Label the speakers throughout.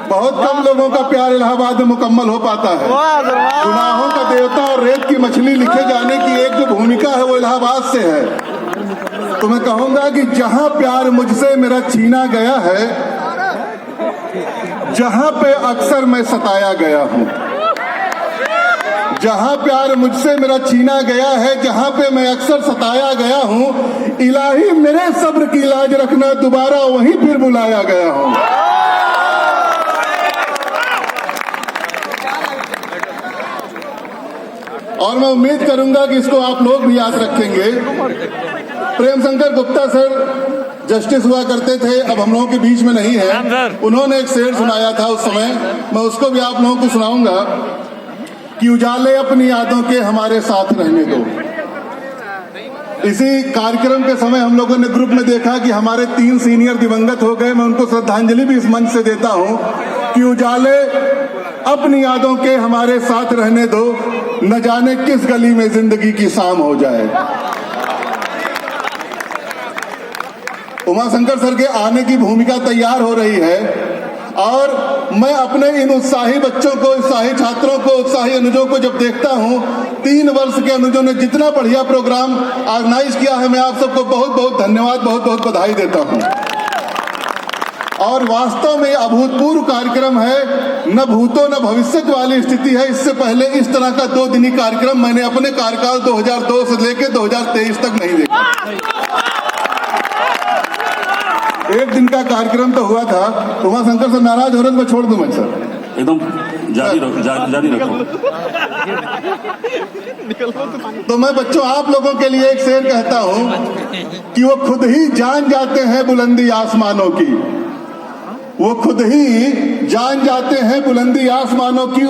Speaker 1: बहुत कम लोगों का प्यार इलाहाबाद में मुकम्मल हो पाता है। गुनाहों का देवता और रेत की मछली लिखे जाने की एक जो भूमिका है वो इलाहाबाद से है। तो मैं कहूंगा कि जहां प्यार मुझसे मेरा छीना गया है, जहां पे अक्सर मैं सताया गया हूं, जहां प्यार मुझसे मेरा छीना गया है, जहां पे मैं अक्सर सताया गया हूं, इलाही मेरे सब्र की लाज रखना, दोबारा वहीं फिर बुलाया गया हूं। और मैं उम्मीद करूंगा कि इसको आप लोग भी याद रखेंगे। प्रेम शंकर गुप्ता सर जस्टिस हुआ करते थे, अब हम लोगों के बीच में नहीं है। उन्होंने एक शेर सुनाया था उस समय, मैं उसको भी आप लोगों को सुनाऊंगा कि उजाले अपनी यादों के हमारे साथ रहने दो। इसी कार्यक्रम के समय हम लोगों ने ग्रुप में देखा कि हमारे 3 सीनियर दिवंगत हो गए। मैं उनको श्रद्धांजलि भी इस मंच से देता हूं कि उजाले अपनी यादों के हमारे साथ रहने दो, न जाने किस गली में जिंदगी की शाम हो जाए। उमाशंकर सर के आने की भूमिका तैयार हो रही है और मैं अपने इन उत्साही बच्चों को, उत्साही छात्रों को, उत्साही अनुजों को जब देखता हूं, 3 वर्ष के अनुजों ने जितना बढ़िया प्रोग्राम ऑर्गेनाइज किया है, मैं आप सबको बहुत बहुत धन्यवाद, बहुत बहुत बधाई देता हूं। और वास्तव में अभूतपूर्व कार्यक्रम है, न भूतो न भविष्य वाली स्थिति है। इससे पहले इस तरह का 2 दिनी कार्यक्रम मैंने अपने कार्यकाल 2002 से लेकर 2023 तक नहीं देखा। 1 दिन का कार्यक्रम तो हुआ था। उमाशंकर सर नाराज हो रहे, मैं छोड़ दूं मैं सर,
Speaker 2: एकदम जारी रखो।
Speaker 1: तो मैं बच्चों आप लोगों के लिए एक शेर कहता हूं कि वो खुद ही जान जाते हैं बुलंदी आसमानों की, वो खुद ही जान जाते हैं बुलंदी आसमानों की,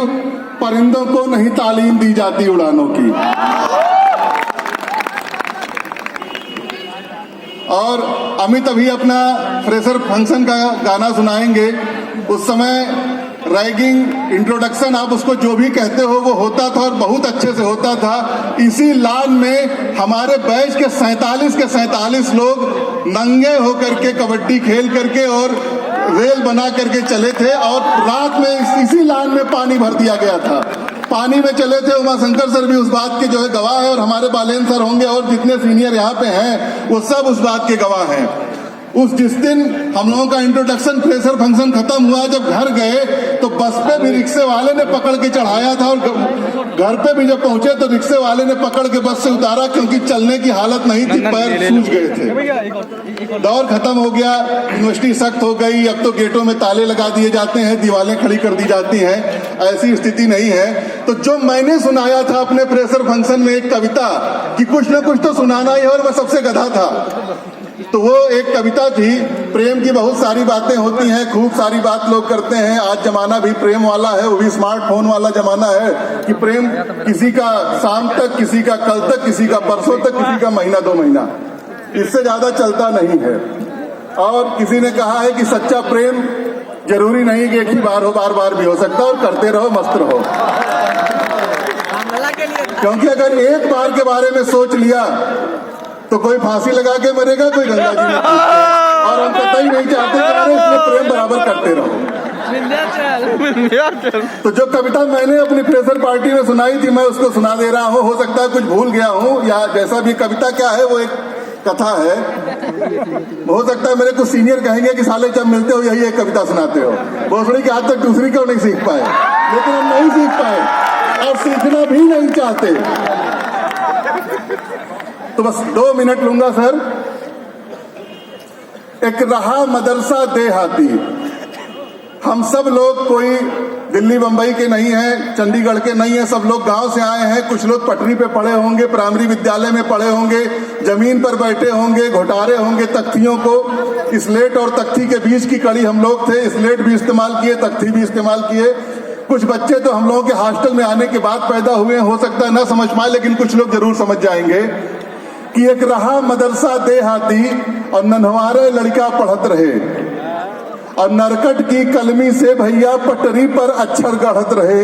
Speaker 1: परिंदों को नहीं तालीम दी जाती उड़ानों की। और अमित अभी अपना फ्रेशर फंक्शन का गाना सुनाएंगे। उस समय रैगिंग इंट्रोडक्शन, आप उसको जो भी कहते हो, वो होता था और बहुत अच्छे से होता था। इसी लान में हमारे बैच के 47 लोग नंगे होकर के कबड्डी खेल करके और रेल बना करके चले थे और रात में इसी लान में पानी भर दिया गया था। पानी में चले थे। उमाशंकर सर भी उस बात के जो है गवाह है और हमारे बालेन सर होंगे और जितने सीनियर यहाँ पे हैं वो सब उस बात के गवाह हैं। उस जिस दिन हम लोगों का इंट्रोडक्शन फ्रेशर फंक्शन खत्म हुआ, जब घर गए तो बस पे भी रिक्शे वाले ने पकड़ के चढ़ाया था और घर पे भी जब पहुंचे तो रिक्शे वाले ने पकड़ के बस से उतारा, क्योंकि चलने की हालत नहीं थी, पैर सूज गए थे। दौर खत्म हो गया, यूनिवर्सिटी सख्त हो गई, अब तो गेटों में ताले लगा दिए जाते हैं, दीवारें खड़ी कर दी जाती हैं, ऐसी स्थिति नहीं है। तो जो मैंने सुनाया था अपने फ्रेशर फंक्शन में एक कविता कि कुछ न कुछ तो सुनाना ही है और मैं सबसे गधा था, तो वो एक कविता थी। प्रेम की बहुत सारी बातें होती हैं, खूब सारी बात लोग करते हैं। आज जमाना भी प्रेम वाला है, वो भी स्मार्टफोन वाला जमाना है कि प्रेम किसी का शाम तक, किसी का कल तक, किसी का परसों तक, किसी का महीना 2 महीना, इससे ज्यादा चलता नहीं है। और किसी ने कहा है कि सच्चा प्रेम जरूरी नहीं कि एक ही बार हो, बार बार भी हो सकता है, और करते रहो, मस्त रहो। क्योंकि अगर एक बार के बारे में सोच लिया तो कोई फांसी लगा के मरेगा, कोई गंगा जी में, और हम कतई नहीं चाहते कि इसमें प्रेम बराबर करते रहो। तो जो कविता मैंने अपनी फ्रेशर पार्टी में सुनाई थी, मैं उसको सुना दे रहा हूँ। हो सकता है कुछ भूल गया हूँ या जैसा भी। कविता क्या है, वो एक कथा है। हो सकता है मेरे कुछ सीनियर कहेंगे कि साले जब मिलते हो यही एक कविता सुनाते हो, भोसड़ी के आज तक दूसरी क्यों नहीं सीख पाए, लेकिन हम नहीं सीख पाए और सीखना भी नहीं चाहते। तो बस 2 मिनट लूंगा सर। एक रहा मदरसा देहाती, हम सब लोग कोई दिल्ली बंबई के नहीं हैं, चंडीगढ़ के नहीं हैं, सब लोग गांव से आए हैं। कुछ लोग पटरी पे पढ़े होंगे, प्राइमरी विद्यालय में पढ़े होंगे, जमीन पर बैठे होंगे, घोटारे होंगे तख्तियों को। स्लेट और तख्ती के बीच की कड़ी हम लोग थे, स्लेट भी इस्तेमाल किए, तख्ती भी इस्तेमाल किए। कुछ बच्चे तो हम लोगों के हॉस्टल में आने के बाद पैदा हुए, हो सकता है ना समझ पाए, लेकिन कुछ लोग जरूर समझ जाएंगे कि एक रहा मदरसा देहाती और नन्हवारे लड़का पढ़त रहे, और नरकट की कलमी से भैया पटरी पर अक्षर गढ़त रहे।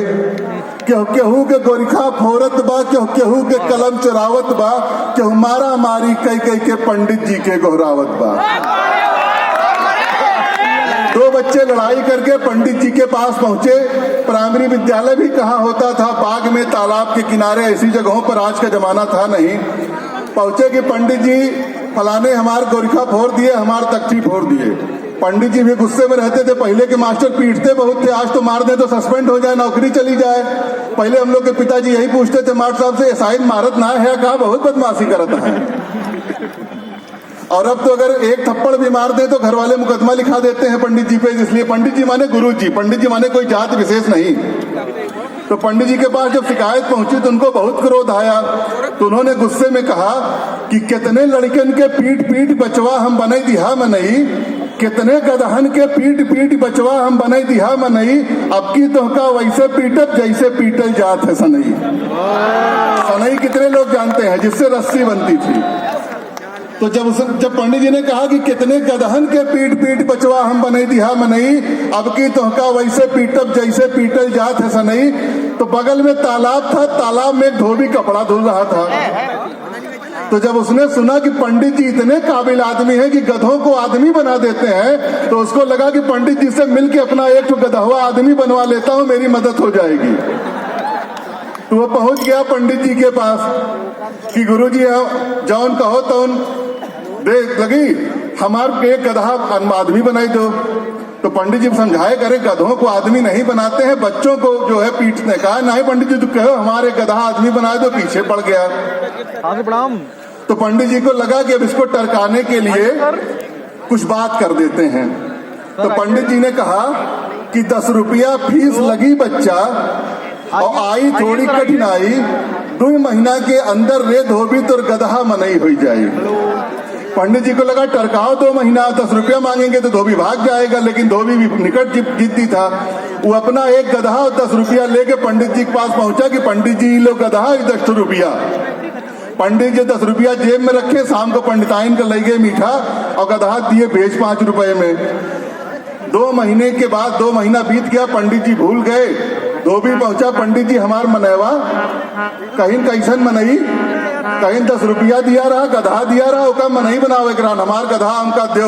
Speaker 1: केहू के गोरिखा फोरत बा, केहू के कलम चुरावत बा, केहू मारा मारी कई कई के पंडित जी के गोहरावत बा। 2 बच्चे लड़ाई करके पंडित जी के पास पहुंचे। प्राइमरी विद्यालय भी कहाँ होता था, बाग में, तालाब के किनारे, ऐसी जगहों पर आज का जमाना था नहीं। पहुंचे कि पंडित जी फलाने हमार गोरखा फोड़ दिए, हमार तख्ती फोड़ दिए। पंडित जी भी गुस्से में रहते थे। पहले के मास्टर पीटते बहुत थे, आज तो मार दे तो सस्पेंड हो जाए, नौकरी चली जाए। पहले हम लोग के पिताजी यही पूछते थे मास्टर साहब से, शायद मारत ना है, कहा बहुत बदमाशी करता है। और अब तो अगर एक थप्पड़ भी मार दे तो घर वाले मुकदमा लिखा देते हैं पंडित जी पे। इसलिए पंडित जी माने गुरु जी, पंडित जी माने कोई जात विशेष नहीं। तो पंडित जी के पास जब शिकायत पहुंची तो उनको बहुत क्रोध आया। तो उन्होंने गुस्से में कहा कि कितने लड़कन के पीट पीट बचवा हम बनई दिहा में नहीं, कितने गदहन के पीट पीट बचवा हम बनई दिहा में नहीं, अब की तो का वैसे पीटत जैसे पीटल जात है सनई। सनई कितने लोग जानते हैं, जिससे रस्सी बनती थी। तो जब पंडित जी ने कहा कि कितने गदहन के पीट पीट बचवा हम बनई दिहा में नहीं, अब की तोहका वैसे पीटब जैसे पीटल जात है सनई, तो बगल में तालाब था, तालाब में एक धोबी कपड़ा धुल रहा था। तो जब उसने सुना कि पंडित जी इतने काबिल आदमी हैं कि गधों को आदमी बना देते हैं, तो उसको लगा कि पंडित जी से मिलके अपना एक तो गधवा आदमी बनवा लेता हूं, मेरी मदद हो जाएगी। तो वो पहुंच गया पंडित जी के पास कि गुरुजी जौन कहो तौन देख लगी, हमारे एक गधा आदमी बनाई दो। तो पंडित जी समझाए करे गधों को आदमी नहीं बनाते हैं, बच्चों को जो है पीटने का। नहीं पंडित जी, तो कहो हमारे गधा आदमी बनाए दो, पीछे पड़ गया। तो पंडित जी को लगा कि अब इसको टरकाने के लिए कुछ बात कर देते हैं। तो पंडित जी ने कहा कि 10 रुपया फीस लगी बच्चा, और आई थोड़ी कठिनाई, 2 महीना के अंदर रे धोबी तो गधा मनई हो जाए। पंडित जी को लगा टरकाओ 2 महीना, 10 रुपया मांगेंगे तो धोबी भाग जाएगा, लेकिन धोबी भी निकट जिद्दी था। वो अपना एक गधा और 10 रुपया लेके पंडित जी के पास पहुंचा कि पंडित जी लो गधा 10 रुपया। पंडित जी 10 रुपया जेब में रखे, शाम को पंडिताइन का ले गए मीठा और गधा दिए भेज 5 रुपए में। 2 महीने के बाद 2 महीना बीत गया, पंडित जी भूल गए। धोबी पहुंचा, पंडित जी हमार मनैवा कहीं कैसन मनई, कहीं 10 रुपया दिया रहा, गधा दिया रहा, ओका मनई बनावे करान, हमार गधा हमका दो।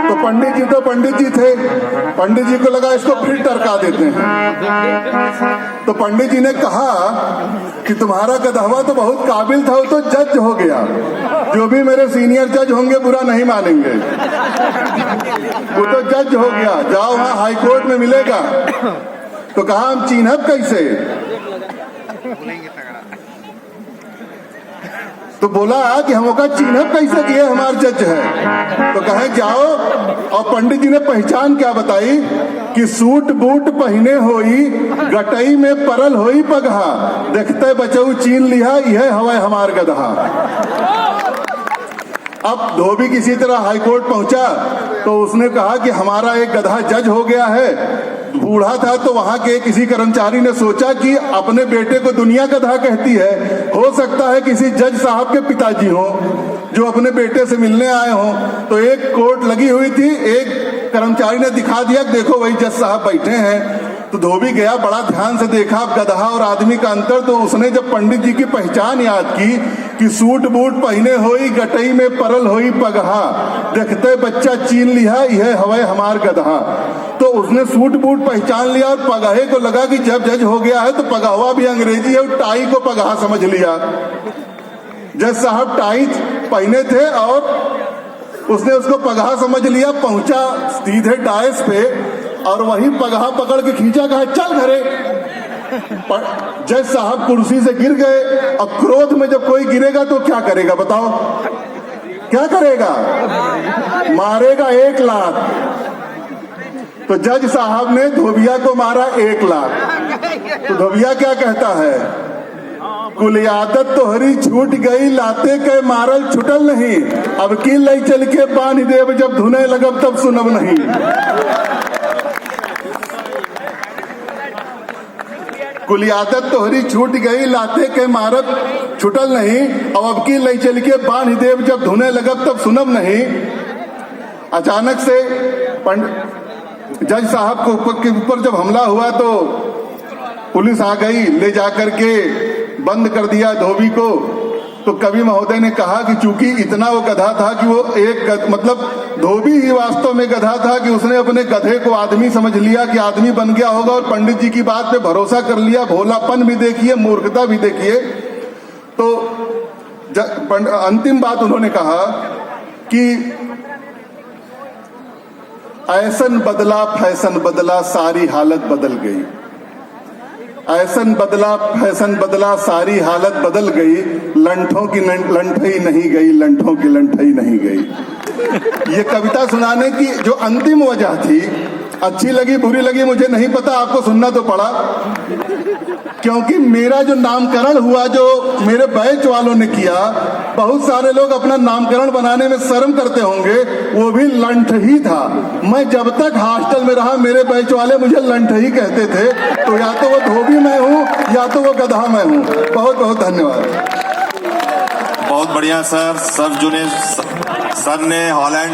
Speaker 1: तो पंडित जी थे। पंडित जी को लगा इसको फिर टरका देते हैं। तो पंडित जी ने कहा कि तुम्हारा गधवा तो बहुत काबिल था, वो तो जज हो गया, जो भी मेरे सीनियर जज होंगे बुरा नहीं मानेंगे, वो तो जज हो गया, जाओ वहां हाई कोर्ट में मिलेगा। तो कहा हम चिन्हब कैसे? तो बोला कि हम का चिन्हब कैसे किए, हमार जज है। तो कहे जाओ, और पंडित जी ने पहचान क्या बताई कि सूट बूट पहने होई, गटई में परल होई पगहा, देखते बचऊ चीन लिहा, यह हवा हमार गधा। अब धोबी किसी तरह हाईकोर्ट पहुंचा तो उसने कहा कि हमारा एक गधा जज हो गया है। बूढ़ा था तो वहां के किसी कर्मचारी ने सोचा कि अपने बेटे को दुनिया गधा कहती है, हो सकता है किसी जज साहब के पिताजी हो जो अपने बेटे से मिलने आए हों। तो एक कोर्ट लगी हुई थी, एक कर्मचारी ने दिखा दिया, देखो वही जज साहब बैठे हैं। तो धोबी गया, बड़ा ध्यान से देखा गधा और आदमी का अंतर। तो उसने जब पंडित जी की पहचान याद की कि सूट बूट पहने होई, गटई में परल होई पगहा, देखते बच्चा चीन लिया, यह हवे हमार गधा। तो उसने सूट बूट पहचान लिया और पगहे को लगा कि जब जज हो गया है तो पगहवा भी अंग्रेजी है, और टाई को पगहा समझ लिया। जज साहब टाई पहने थे और उसने उसको पगहा समझ लिया। पहुंचा सीधे डायस पे और वही पगहा पकड़ के खींचा, कहा चल घरे। जज साहब कुर्सी से गिर गए। अब क्रोध में जब कोई गिरेगा तो क्या करेगा बताओ, क्या करेगा? मारेगा 1 लाख। तो जज साहब ने धोबिया को मारा 1 लाख। तो धोबिया क्या कहता है, कुल आदत तो हरी छूट गई, लाते के मारल छुटल नहीं, अब की लई चल के पानी देव, जब धुने लगब तब सुनब नहीं। कुल आदत तो हरी छूट गई, लाते के मारत छुटल नहीं, अब की लई चल के बांध देव, जब धुने लगब तब सुनब नहीं। अचानक से जज साहब के ऊपर जब हमला हुआ तो पुलिस आ गई, ले जाकर के बंद कर दिया धोबी को। तो कवि महोदय ने कहा कि चूंकि इतना वो गधा था कि वो मतलब धोबी ही वास्तव में गधा था कि उसने अपने गधे को आदमी समझ लिया कि आदमी बन गया होगा, और पंडित जी की बात पे भरोसा कर लिया। भोलापन भी देखिए, मूर्खता भी देखिए। तो अंतिम बात उन्होंने कहा कि ऐसन बदला फैशन बदला, सारी हालत बदल गई। ऐसन बदला फैशन बदला, सारी हालत बदल गई। लंठों की लंठई नहीं गई, लंठों की लंठई नहीं गई। ये कविता सुनाने की जो अंतिम वजह थी, अच्छी लगी बुरी लगी मुझे नहीं पता, आपको सुनना तो पड़ा। क्योंकि मेरा जो नामकरण हुआ, जो मेरे बैच वालों ने किया, बहुत सारे लोग अपना नामकरण बनाने में शर्म करते होंगे, वो भी लंठ ही था। मैं जब तक हॉस्टल में रहा, मेरे बैच वाले मुझे लंठ ही कहते थे। तो या तो वो धोबी मैं हूँ या तो वो गधा मैं हूँ। बहुत बहुत धन्यवाद।
Speaker 3: बहुत बढ़िया सर। सर ने हॉलैंड